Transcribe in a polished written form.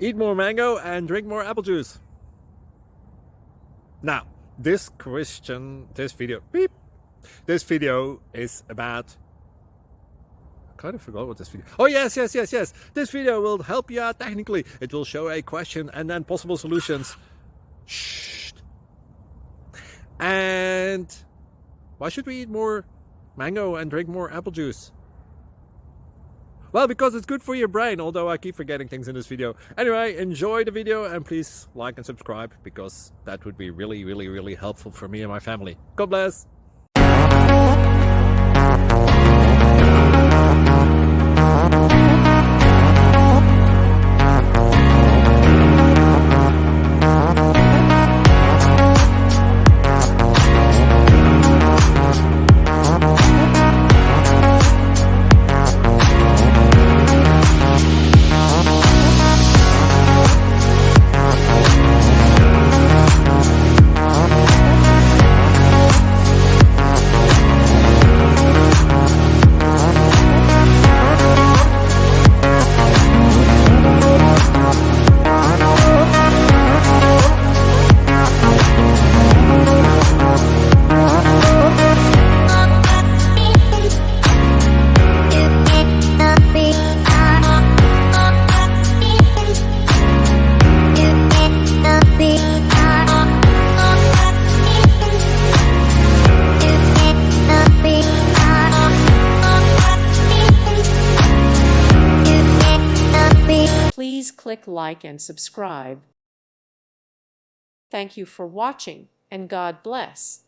Eat more mango and drink more apple juice. Now, this video is about, I kind of forgot what this video. Oh, yes. This video will help you out technically. It will show a question and then possible solutions. Shh. And why should we eat more mango and drink more apple juice? Well, because it's good for your brain, although I keep forgetting things in this video. Anyway, enjoy the video and please like and subscribe, because that would be really helpful for me and my family. God bless. Please click like and subscribe. Thank you for watching, and God bless.